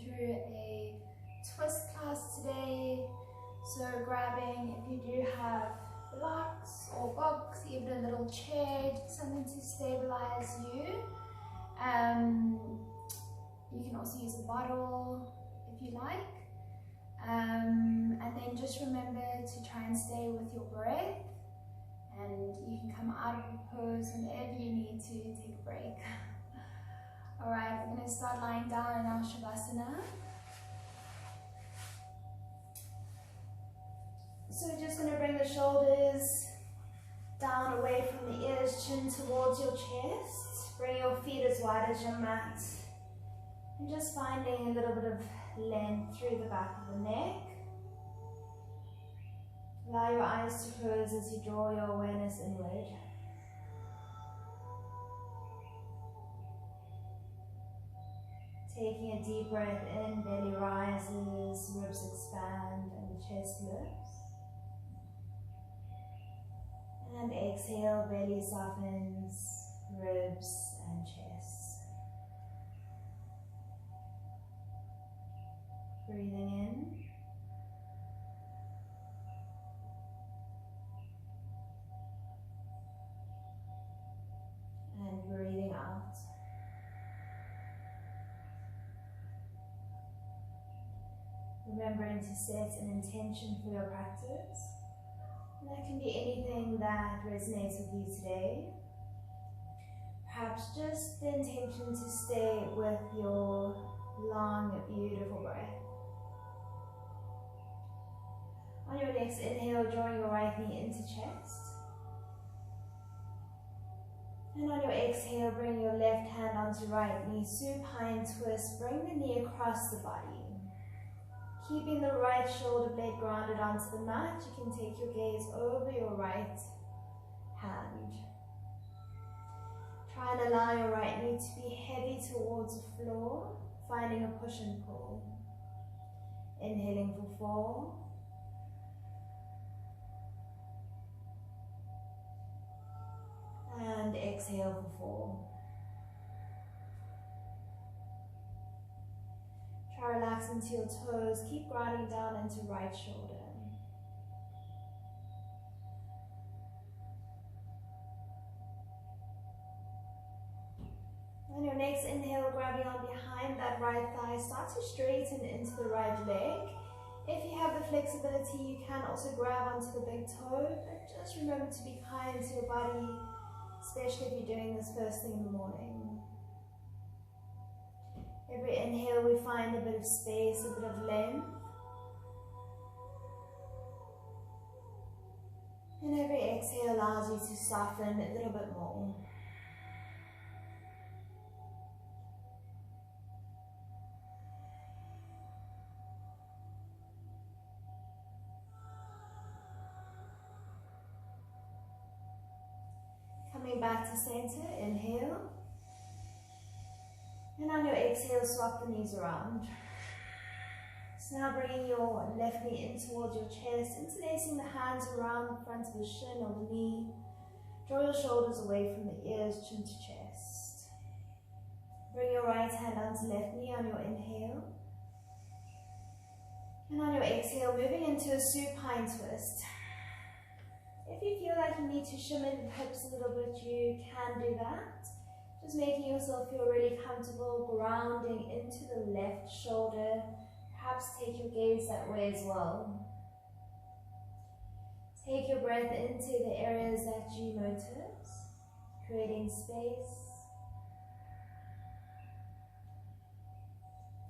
you through a twist class today. So grabbing, if you do have blocks or books, even a little chair, something to stabilize you. You can also use a bottle if you like. And then just remember to try and stay with your breath, and you can come out of the pose whenever you need to take a break. Alright, we're going to start lying down in our Shavasana. So we're just going to bring the shoulders down away from the ears, chin towards your chest. Bring your feet as wide as your mat. And just finding a little bit of length through the back of the neck. Allow your eyes to close as you draw your awareness inward. Taking a deep breath in, belly rises, ribs expand, and the chest lifts. And exhale, belly softens, ribs and chest. Breathing in. And breathing out. Remembering to set an intention for your practice. And that can be anything that resonates with you today. Perhaps just the intention to stay with your long, beautiful breath. On your next inhale, drawing your right knee into chest. And on your exhale, bring your left hand onto right knee, supine twist, bring the knee across the body. Keeping the right shoulder blade grounded onto the mat, you can take your gaze over your right hand. Try and allow your right knee to be heavy towards the floor, finding a push and pull. Inhaling for 4. And exhale for 4. Try relax into your toes, keep grounding down into right shoulder. On your next inhale, grabbing on behind that right thigh, start to straighten into the right leg. If you have the flexibility, you can also grab onto the big toe, but just remember to be kind to your body, especially if you're doing this first thing in the morning. Every inhale we find a bit of space, a bit of length. And every exhale allows you to soften a little bit more. Coming back to center, inhale. And on your exhale, swap the knees around. So now bringing your left knee in towards your chest, interlacing the hands around the front of the shin or the knee. Draw your shoulders away from the ears, chin to chest. Bring your right hand onto left knee on your inhale. And on your exhale, moving into a supine twist. If you feel like you need to shimmy the hips a little bit, you can do that. Just making yourself feel really comfortable, grounding into the left shoulder. Perhaps take your gaze that way as well. Take your breath into the areas that you notice, creating space.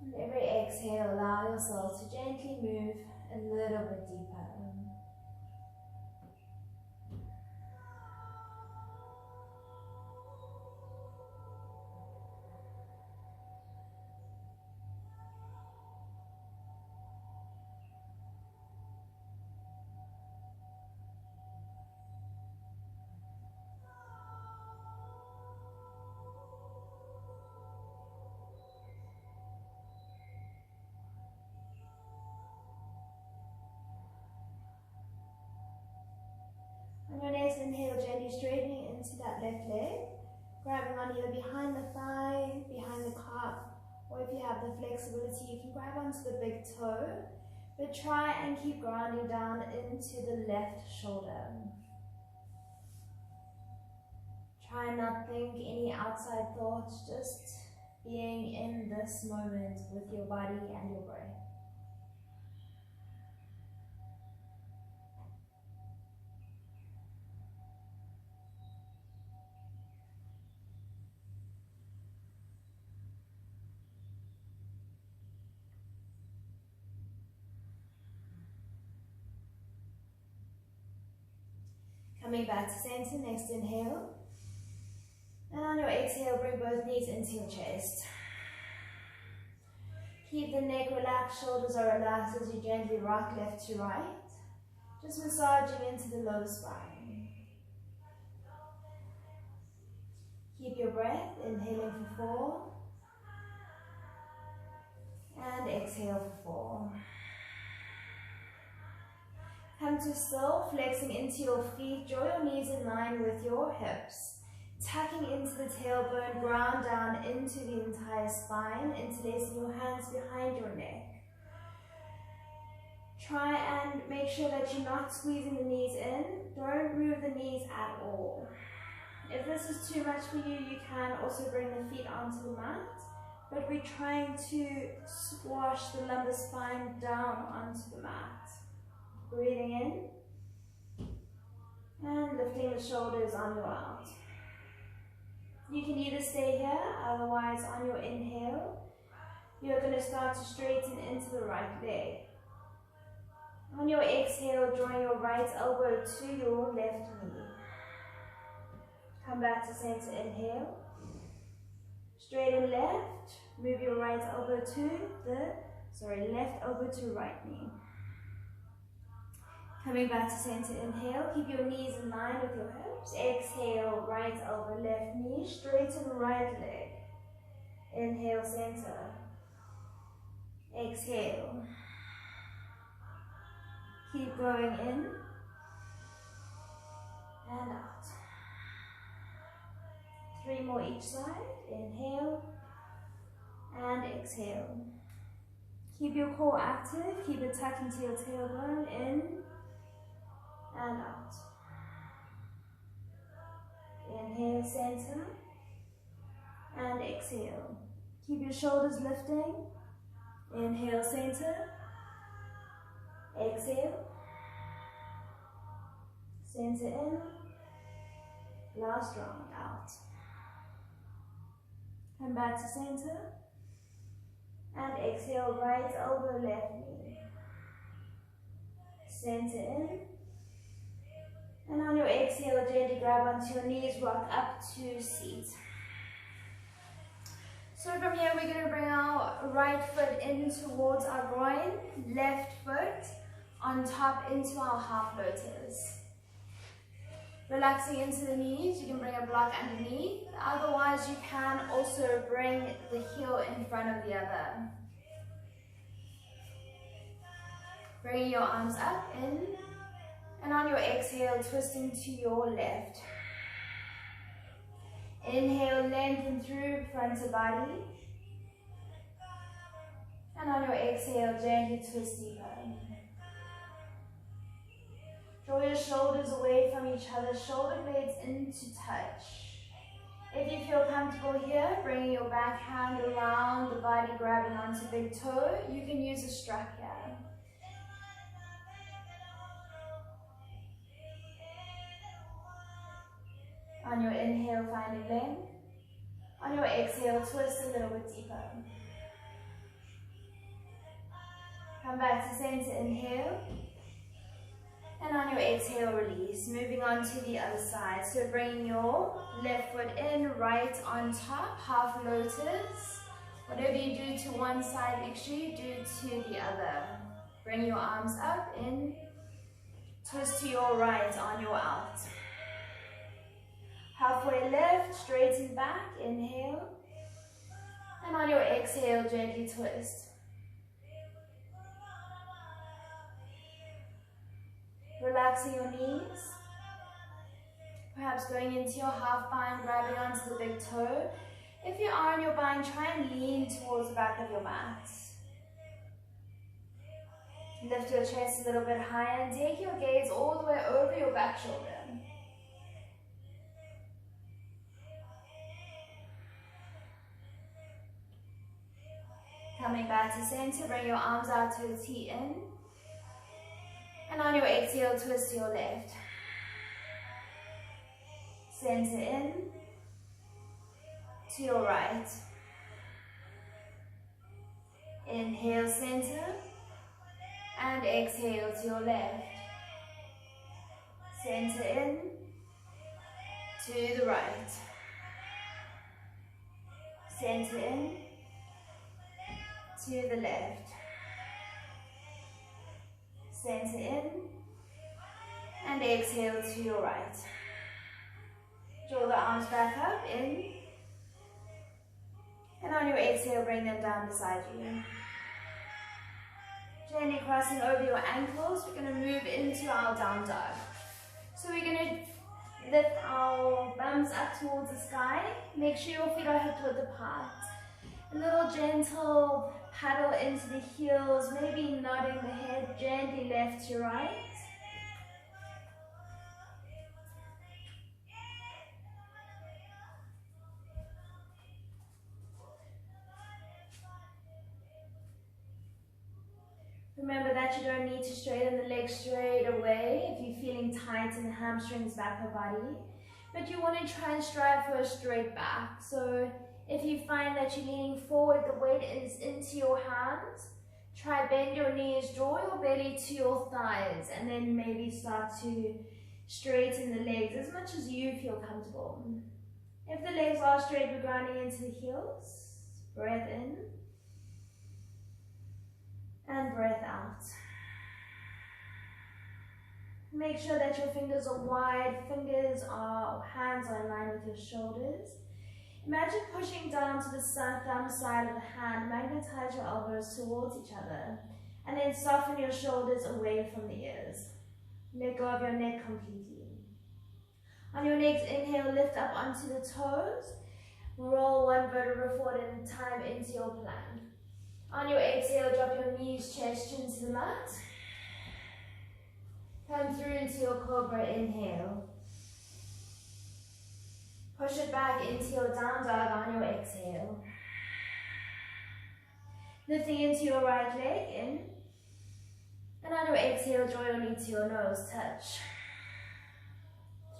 And every exhale, allow yourself to gently move a little bit deeper. On your next inhale, gently straightening into that left leg, grabbing on either behind the thigh, behind the calf, or if you have the flexibility, you can grab onto the big toe, but try and keep grounding down into the left shoulder. Try and not think any outside thoughts, just being in this moment with your body and your breath. Coming back to center, next inhale. And on your exhale, bring both knees into your chest. Keep the neck relaxed, shoulders are relaxed as you gently rock left to right. Just massaging into the lower spine. Keep your breath, inhaling for 4. And exhale for 4. Come to still, flexing into your feet, draw your knees in line with your hips. Tucking into the tailbone, ground down into the entire spine, interlacing your hands behind your neck. Try and make sure that you're not squeezing the knees in. Don't move the knees at all. If this is too much for you, you can also bring the feet onto the mat, but we're trying to squash the lumbar spine down onto the mat. Breathing in and lifting the shoulders on your out. You can either stay here, otherwise on your inhale, you're going to start to straighten into the right leg. On your exhale, drawing your right elbow to your left knee. Come back to center, inhale. Straighten left, move your right elbow to left elbow to right knee. Coming back to center, inhale, keep your knees in line with your hips. Exhale, right elbow, left knee, straighten right leg. Inhale, center. Exhale. Keep going in and out. 3 more each side. Inhale and exhale. Keep your core active, keep it tucked into your tailbone, in and out. Inhale, center, and exhale. Keep your shoulders lifting. Inhale, center. Exhale. Center in. Last round, out. Come back to center. And exhale, right elbow, left knee. Center in. And on your exhale, gently grab onto your knees, rock up to seat. So from here, we're going to bring our right foot in towards our groin, left foot on top into our half lotus. Relaxing into the knees, you can bring a block underneath. Otherwise, you can also bring the heel in front of the other. Bringing your arms up, in. And on your exhale, twisting to your left. Inhale, lengthen through front of body. And on your exhale, gently twist deeper. Draw your shoulders away from each other, shoulder blades into touch. If you feel comfortable here, bringing your back hand around the body, grabbing onto big toe, you can use a strap here. On your inhale, finding length. On your exhale, twist a little bit deeper. Come back to center, inhale. And on your exhale, release. Moving on to the other side. So bringing your left foot in, right on top, half lotus. Whatever you do to one side, make sure you do to the other. Bring your arms up, in. Twist to your right on your out. Halfway left, straighten back, inhale. And on your exhale, gently twist. Relaxing your knees. Perhaps going into your half bind, grabbing onto the big toe. If you are on your bind, try and lean towards the back of your mat. Lift your chest a little bit higher and take your gaze all the way over your back shoulder. Coming back to center, bring your arms out to a T in. And on your exhale, twist to your left. Center in. To your right. Inhale, center. And exhale to your left. Center in. To the right. Center in. To the left. Center in. And exhale to your right. Draw the arms back up, in. And on your exhale, bring them down beside you. Gently crossing over your ankles, we're going to move into our down dog. So we're going to lift our bums up towards the sky. Make sure your feet are hip width apart. A little gentle paddle into the heels, maybe nodding the head gently left to right. Remember that you don't need to straighten the legs straight away if you're feeling tight in the hamstrings, back or body. But you want to try and strive for a straight back. So if you find that you're leaning forward, the weight is into your hands. Try bend your knees, draw your belly to your thighs, and then maybe start to straighten the legs as much as you feel comfortable. If the legs are straight, we're grounding into the heels. Breath in. And breath out. Make sure that your fingers are wide, hands are in line with your shoulders. Imagine pushing down to the thumb side of the hand, magnetize your elbows towards each other, and then soften your shoulders away from the ears. Let go of your neck completely. On your next inhale, lift up onto the toes, roll one vertebra forward at a time into your plank. On your exhale, drop your knees, chest, chin to the mat. Come through into your cobra, inhale. Push it back into your down dog on your exhale. Lifting into your right leg, in. And on your exhale, draw your knee to your nose, touch.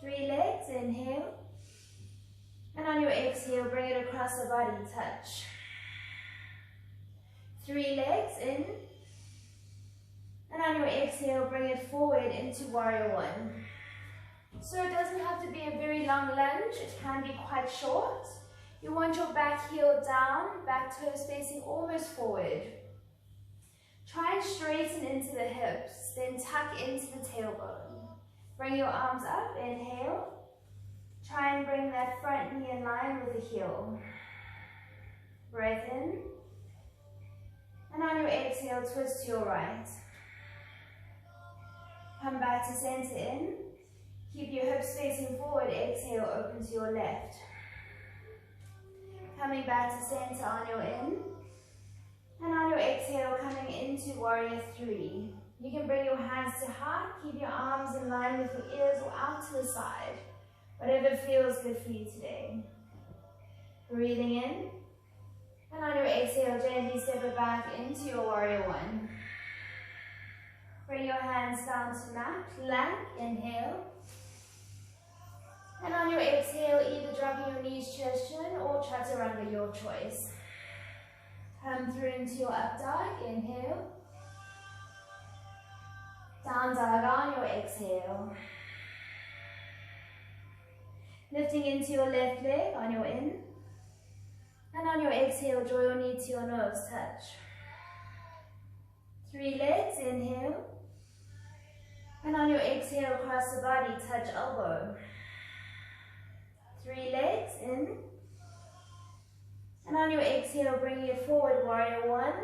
3 legs, inhale. And on your exhale, bring it across the body, touch. 3 legs, in. And on your exhale, bring it forward into warrior one. So it doesn't have to be a very long lunge, it can be quite short. You want your back heel down, back toes facing almost forward. Try and straighten into the hips, then tuck into the tailbone. Bring your arms up, inhale. Try and bring that front knee in line with the heel. Breath in. And on your exhale, twist to your right. Come back to center in. Keep your hips facing forward, exhale, open to your left. Coming back to center on your in. And on your exhale, coming into warrior 3. You can bring your hands to heart, keep your arms in line with your ears or out to the side. Whatever feels good for you today. Breathing in. And on your exhale, gently step it back into your warrior one. Bring your hands down to mat, plank, inhale. And on your exhale, either dropping your knees, chest, chin, or chaturanga, your choice. Come through into your up dog, inhale. Down dog on your exhale. Lifting into your left leg on your in. And on your exhale, draw your knee to your nose, touch. 3 legs, inhale. And on your exhale, across the body, touch elbow. 3 legs, in. And on your exhale, bring it forward, warrior one.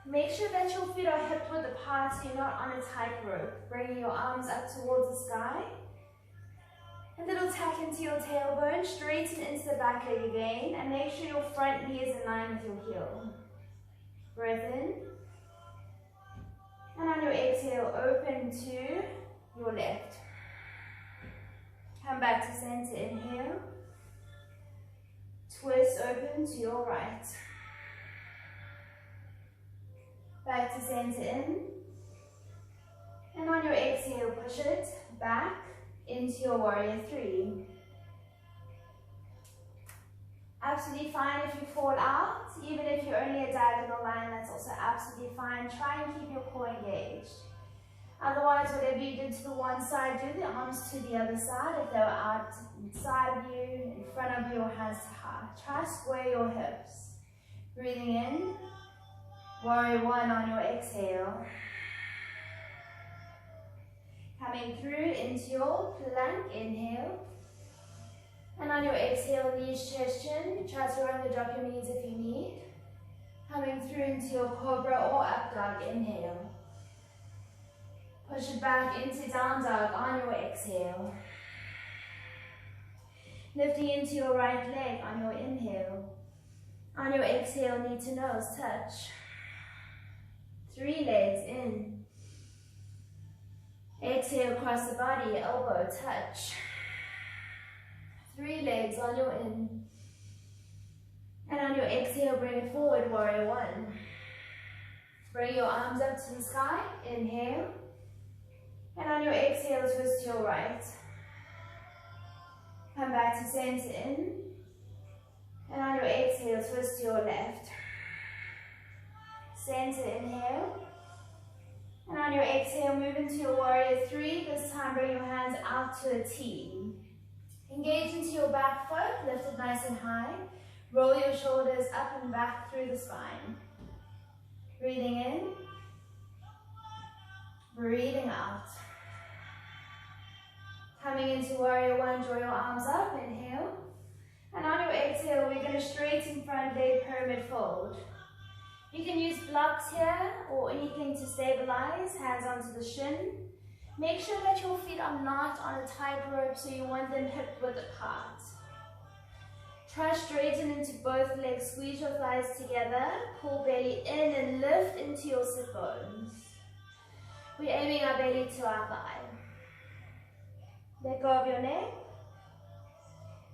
Make sure that your feet are hip width apart so you're not on a tight rope. Bringing your arms up towards the sky. A little tuck into your tailbone, straighten into the back leg again, and make sure your front knee is in line with your heel. Breath in. And on your exhale, open to your left. Come back to center, inhale. Twist open to your right. Back to center in. And on your exhale, push it back into your warrior three. Absolutely fine if you fall out. Even if you're only a diagonal line, that's also absolutely fine. Try and keep your core engaged. Otherwise, whatever you did to the one side, do the arms to the other side. If they were outside of you, in front of you, or hands to heart. Try to square your hips. Breathing in. Warrior one on your exhale. Coming through into your plank, inhale. And on your exhale, knees, chest, chin. Try to run the drop your knees if you need. Coming through into your cobra or up dog, inhale. Push it back into down dog on your exhale. Lifting into your right leg on your inhale. On your exhale, knee to nose, touch. 3 legs in. Exhale, cross the body, elbow, touch. 3 legs on your in. And on your exhale, bring it forward, warrior one. Bring your arms up to the sky, inhale. And on your exhale, twist to your right. Come back to center in. And on your exhale, twist to your left. Center, inhale. And on your exhale, move into your warrior three. This time, bring your hands out to a T. Engage into your back foot, lift it nice and high. Roll your shoulders up and back through the spine. Breathing in. Breathing out. Coming into warrior one, draw your arms up, inhale. And on your exhale, we're going to straighten front leg pyramid fold. You can use blocks here or anything to stabilize, hands onto the shin. Make sure that your feet are not on a tight rope, so you want them hip width apart. Try straighten into both legs, squeeze your thighs together, pull belly in and lift into your sit bones. We're aiming our belly to our thigh. Let go of your neck.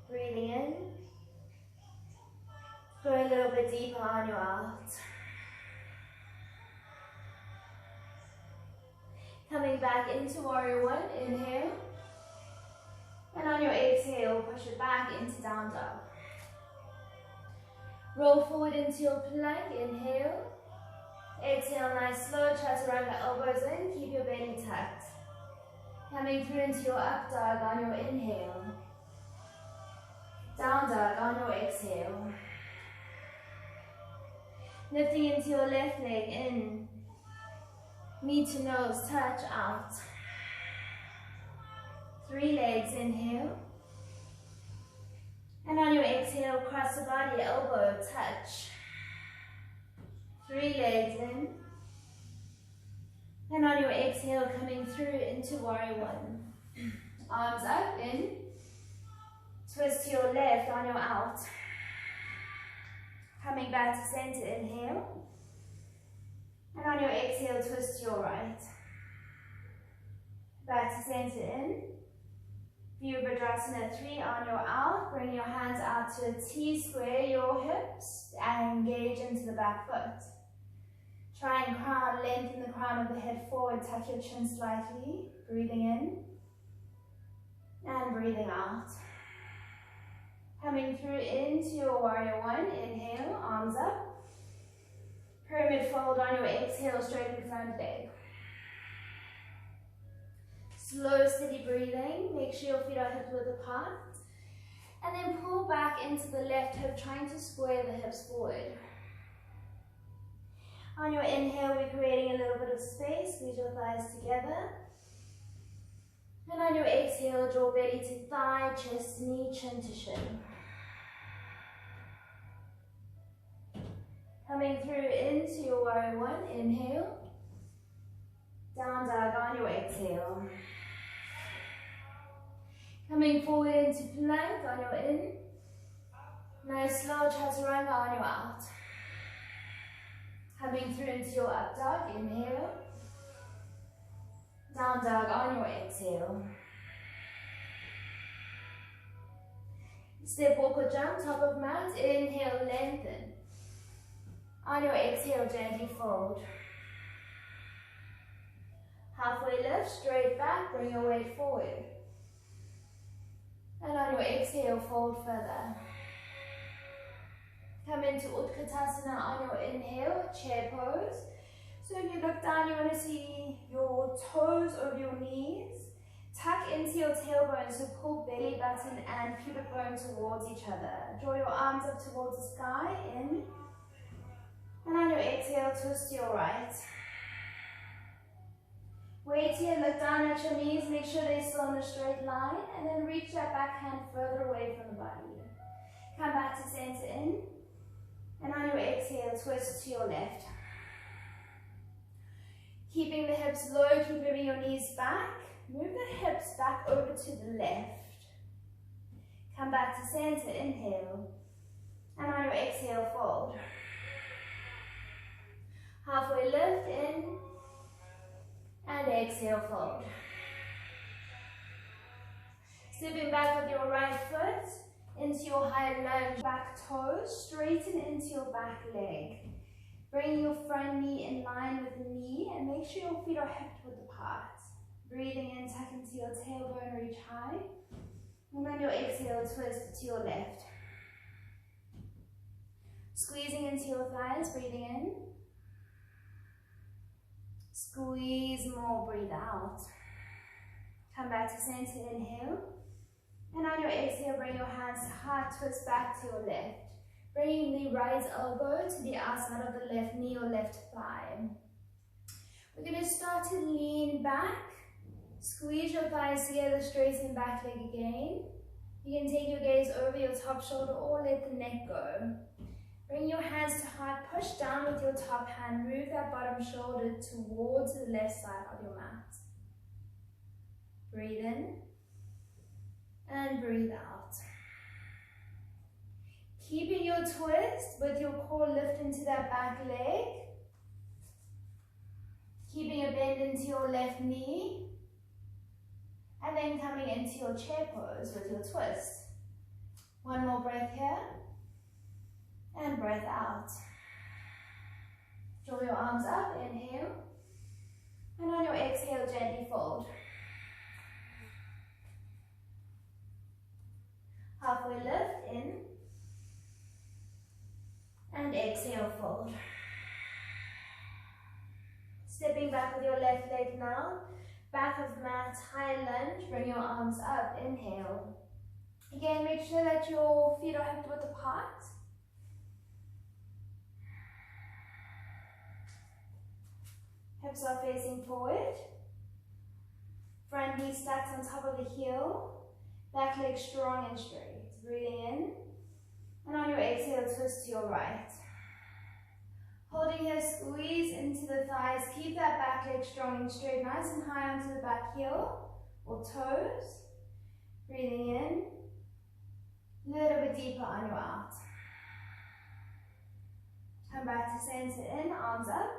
Breathing in. Go a little bit deeper on your out. Coming back into warrior one, inhale. And on your exhale, push it back into down dog. Roll forward into your plank, inhale. Exhale, nice slow, try to run the elbows in, keep your belly tucked. Coming through into your up dog on your inhale. Down dog on your exhale. Lifting into your left leg in. Knee to nose, touch out. 3 legs, inhale. And on your exhale, cross the body, elbow, touch. 3 legs in. And on your exhale, coming through into warrior one. Arms up, in. Twist to your left on your out. Coming back to center, inhale. And on your exhale, twist to your right. Back to center in. Virabhadrasana 3 on your out. Bring your hands out to a T, square your hips and engage into the back foot. Try and lengthen the crown of the head forward, tuck your chin slightly. Breathing in and breathing out. Coming through into your warrior one, inhale, arms up. Pyramid fold on your exhale, straighten front leg. Slow, steady breathing. Make sure your feet are hip width apart. And then pull back into the left hip, trying to square the hips forward. On your inhale, we're creating a little bit of space. Squeeze your thighs together. And on your exhale, draw belly to thigh, chest, knee, chin to shin. Coming through into your warrior one, inhale. Down dog on your exhale. Coming forward into plank on your in. Nice slow chaturanga on your out. Coming through into your up dog, inhale. Down dog on your exhale. Step, walk or jump, top of mat, inhale, lengthen. On your exhale, gently fold. Halfway lift, straight back, bring your weight forward. And on your exhale, fold further. Come into Utkatasana on your inhale, chair pose. So if you look down, you want to see your toes over your knees. Tuck into your tailbone, so pull belly button and pubic bone towards each other. Draw your arms up towards the sky, in. And on your exhale, twist to your right. Wait here, look down at your knees, make sure they're still on the straight line, and then reach that back hand further away from the body. Come back to center, in. And on your exhale, twist to your left. Keeping the hips low, keep moving your knees back. Move the hips back over to the left. Come back to center, inhale. And on your exhale, fold. Halfway lift, in. And exhale, fold. Stepping back with your right foot into your high lunge, back toes, straighten into your back leg. Bring your front knee in line with the knee and make sure your feet are hip width apart. Breathing in, tuck into your tailbone, reach high. And on your exhale, twist to your left. Squeezing into your thighs, breathing in. Squeeze more, breathe out. Come back to center, inhale. And on your exhale, bring your hands to heart, twist back to your left. Bringing the right elbow to the outside of the left knee or left thigh. We're going to start to lean back. Squeeze your thighs together, straighten back leg again. You can take your gaze over your top shoulder or let the neck go. Bring your hands to heart, push down with your top hand, move that bottom shoulder towards the left side of your mat. Breathe in and breathe out. Keeping your twist with your core lift into that back leg. Keeping a bend into your left knee. And then coming into your chair pose with your twist. One more breath here. And breath out. Draw your arms up, inhale. And on your exhale, gently fold. Halfway lift, in. And exhale, fold. Stepping back with your left leg now. Back of mat, high lunge, bring your arms up, inhale. Again, make sure that your feet are hip width apart. Hips are facing forward. Front knee stacked on top of the heel. Back leg strong and straight. Breathing in. And on your exhale, twist to your right. Holding here, squeeze into the thighs. Keep that back leg strong and straight, nice and high onto the back heel or toes. Breathing in. A little bit deeper on your out. Come back to center, in, arms up.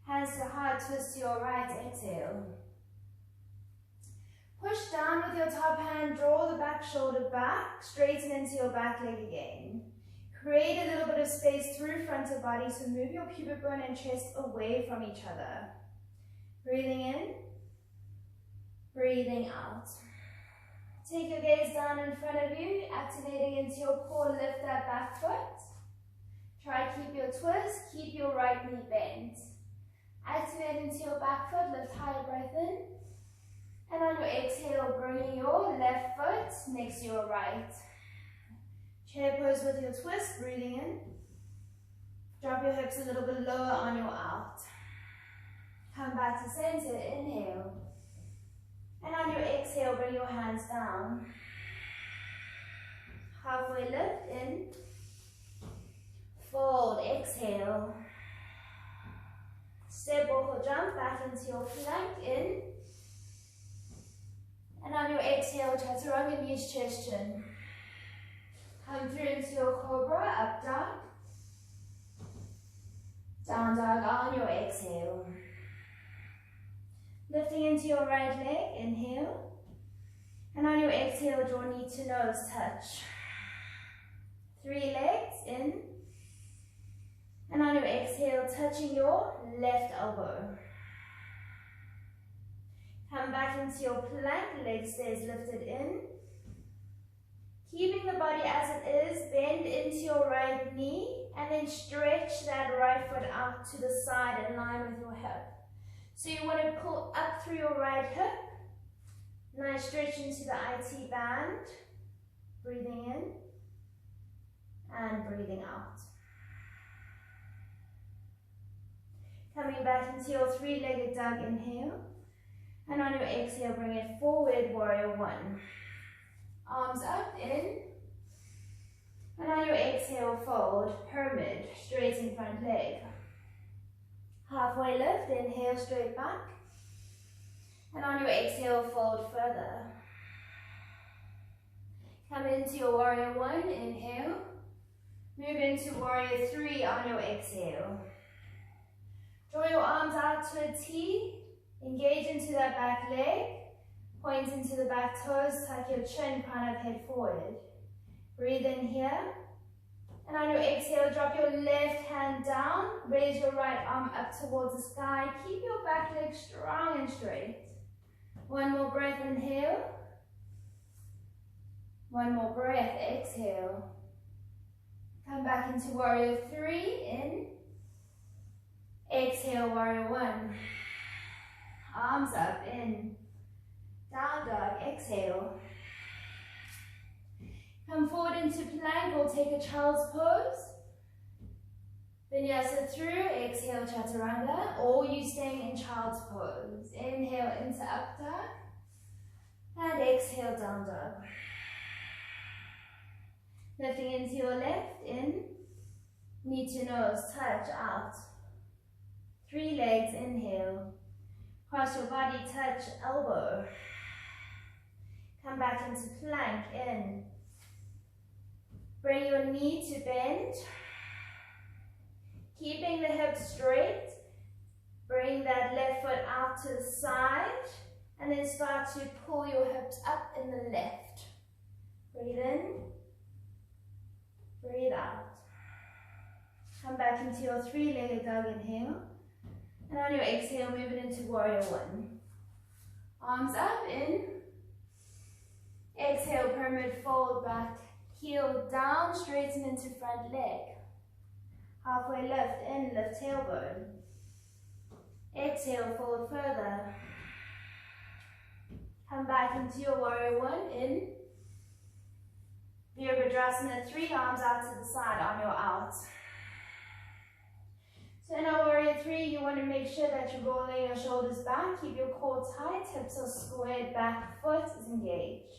Hands to heart, twist to your right, exhale. Push down with your top hand, draw the back shoulder back, straighten into your back leg again. Create a little bit of space through front of body, so move your pubic bone and chest away from each other. Breathing in, breathing out. Take your gaze down in front of you, activating into your core, lift that back foot. Try keep your twist, keep your right knee bent. Activate into your back foot, lift higher, breath in. And on your exhale, bringing your left foot next to your right. Chair pose with your twist, breathing in. Drop your hips a little bit lower on your out. Come back to center, inhale. And on your exhale, bring your hands down. Halfway lift, in. Fold, exhale. Step, walk or jump back into your plank, in. And on your exhale, chaturanga, knees, chest, chin. Come through into your cobra, up dog. Down dog on your exhale. Lifting into your right leg, inhale. And on your exhale, draw knee to nose, touch. 3 legs, in. And on your exhale, touching your left elbow. Come back into your plank, leg stays lifted in. Keeping the body as it is, bend into your right knee and then stretch that right foot out to the side in line with your hip. So you want to pull up through your right hip. Nice stretch into the IT band. Breathing in and breathing out. Coming back into your 3-legged dog, inhale. And on your exhale, bring it forward, warrior 1. Arms up, in. And on your exhale, fold, pyramid, straighten front leg. Halfway lift, inhale, straight back. And on your exhale, fold further. Come into your warrior 1, inhale. Move into warrior 3 on your exhale. Draw your arms out to a T. Engage into that back leg. Point into the back toes. Tuck your chin, crown of head forward. Breathe in here. And on your exhale, drop your left hand down. Raise your right arm up towards the sky. Keep your back leg strong and straight. One more breath, inhale. One more breath, exhale. Come back into warrior 3, in. Exhale, warrior 1. Arms up, in. Down dog, exhale. Come forward into plank or take a child's pose. Vinyasa through, exhale, chaturanga, or you staying in child's pose. Inhale into up dog, and exhale, down dog. Lifting into your left, in. Knee to nose, touch, out. 3 legs, inhale. Cross your body, touch, elbow. Come back into plank, in. Bring your knee to bend. Keeping the hips straight. Bring that left foot out to the side. And then start to pull your hips up in the left. Breathe in. Breathe out. Come back into your 3-legged dog, inhale. And on your exhale, move it into warrior 1. Arms up, in. Exhale, pyramid fold back. Heel down, straighten into front leg. Halfway lift, in, lift tailbone. Exhale, fold further. Come back into your warrior 1, in. Virabhadrasana, 3 arms out to the side on your out. So in our warrior 3, you want to make sure that you're rolling your shoulders back, keep your core tight, hips are squared, back foot is engaged.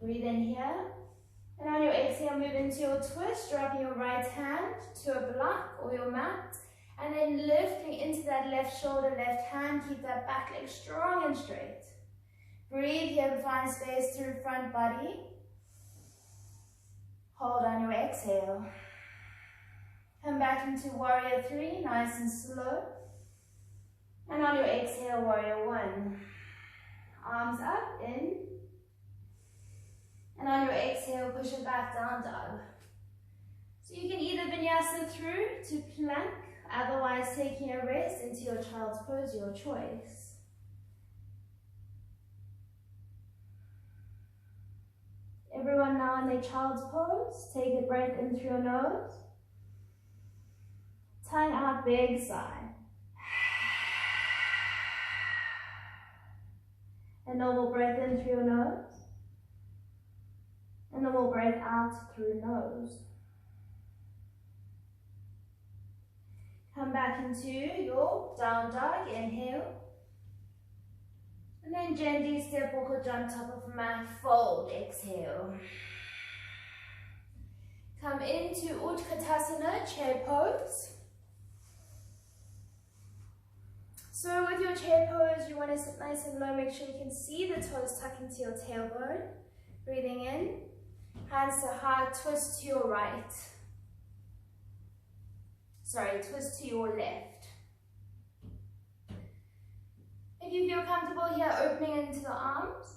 Breathe in here. And on your exhale, move into your twist, dropping your right hand to a block or your mat. And then lifting into that left shoulder, left hand, keep that back leg strong and straight. Breathe here, find space through front body. Hold on your exhale. Come back into warrior 3, nice and slow. And on your exhale, warrior 1. Arms up, in. And on your exhale, push it back, down dog. So you can either vinyasa through to plank, otherwise taking a rest into your child's pose, your choice. Everyone now in their child's pose, take a breath in through your nose. Tongue out, big sigh. A normal breath in through your nose. A normal breath out through nose. Come back into your down dog, inhale. And then gently step or jump top of mat, fold, exhale. Come into Utkatasana, chair pose. So with your chair pose, you you want to sit nice and low, make sure you can see the toes tuck into your tailbone. Breathing in, hands to heart, twist to your right. Sorry, twist to your left. If you feel comfortable here, opening into the arms.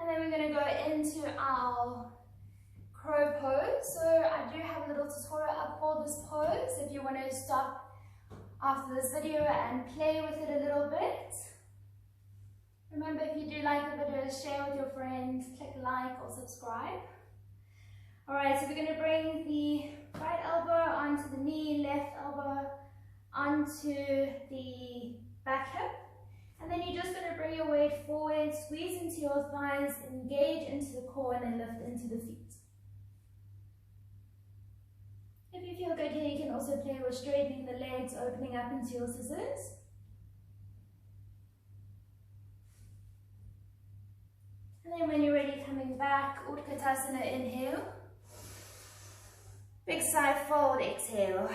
And then we're going to go into our crow pose. So I do have a little tutorial up for this pose if you want to stop after this video and play with it a little bit. Remember, if you do like the video, share with your friends, click like or subscribe. Alright, so we're going to bring the right elbow onto the knee, left elbow onto the back hip. And then you're just going to bring your weight forward, squeeze into your thighs, engage into the core, and then lift into the feet. If you feel good here, you can also play with straightening the legs, opening up into your scissors. And then when you're ready, coming back, Utkatasana, inhale. Big side fold, exhale.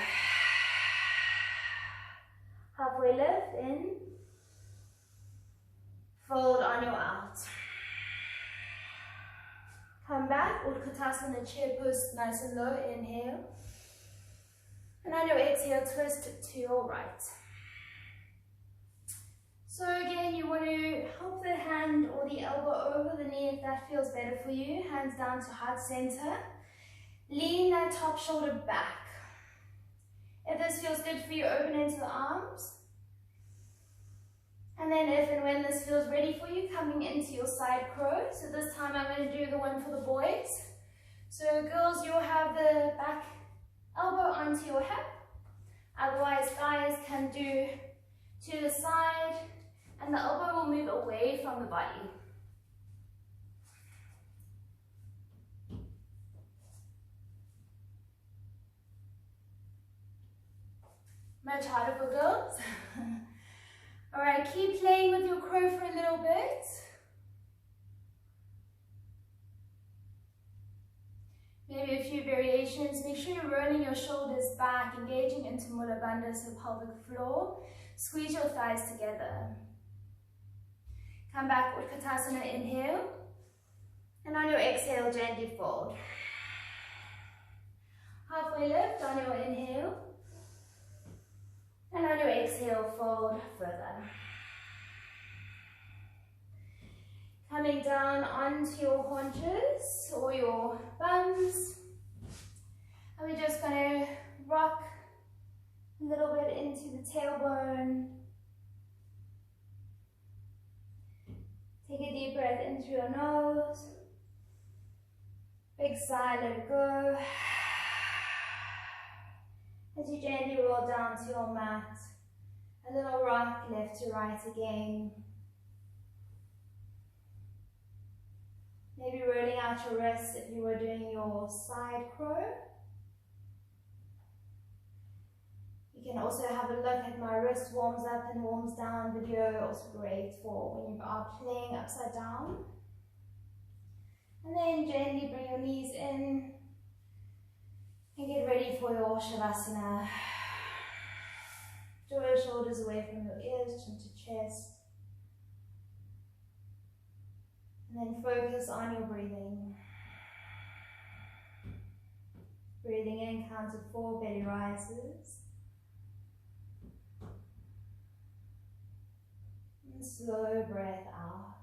Halfway lift, in. Fold on your out. Come back, Utkatasana, chair pose, nice and low, inhale. And on your exhale, twist to your right. So again, you want to help the hand or the elbow over the knee if that feels better for you. Hands down to heart center. Lean that top shoulder back. If this feels good for you, open into the arms. And then if and when this feels ready for you, coming into your side crow. So this time I'm going to do the one for the boys. So girls, you'll have the back elbow onto your hip. Otherwise, guys can do to the side. And the elbow will move away from the body. Much harder for girls. Alright, keep playing with your crow for a little bit. Maybe a few variations. Make sure you're rolling your shoulders back, engaging into Mula Bandha, so pelvic floor. Squeeze your thighs together. Come back, Utkatasana, inhale. And on your exhale, gently fold. Halfway lift on your inhale. And on your exhale, fold further. Coming down onto your haunches or your bums. And we're just going to rock a little bit into the tailbone. Take a deep breath in through your nose. Big sigh, let it go. As you gently roll down to your mat, a little rock left to right again. Maybe rolling out your wrists if you were doing your side crow. You can also have a look at my wrist warms up and warms down video, also great for when you are playing upside down. And then gently bring your knees in and get ready for your Shavasana. Draw your shoulders away from your ears, chin to chest. And then focus on your breathing. Breathing in, count to 4, belly rises. And slow breath out.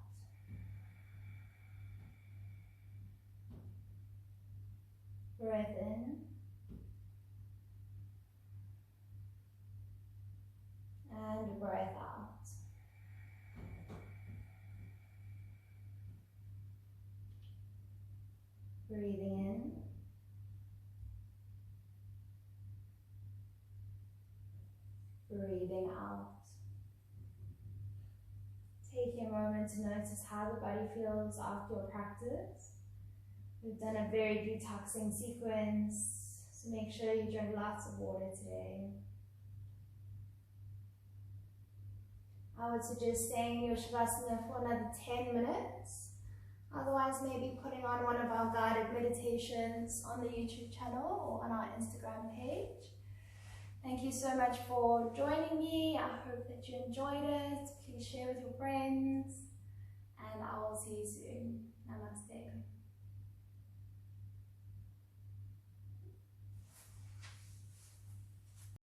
Breath in. And breath out. Breathing in. Breathing out. Take a moment to notice how the body feels after your practice. We've done a very detoxing sequence, so make sure you drink lots of water today. I would suggest staying in your Shavasana for another 10 minutes. Otherwise, maybe putting on one of our guided meditations on the YouTube channel or on our Instagram page. Thank you so much for joining me. I hope that you enjoyed it. Please share with your friends, and I will see you soon. Namaste.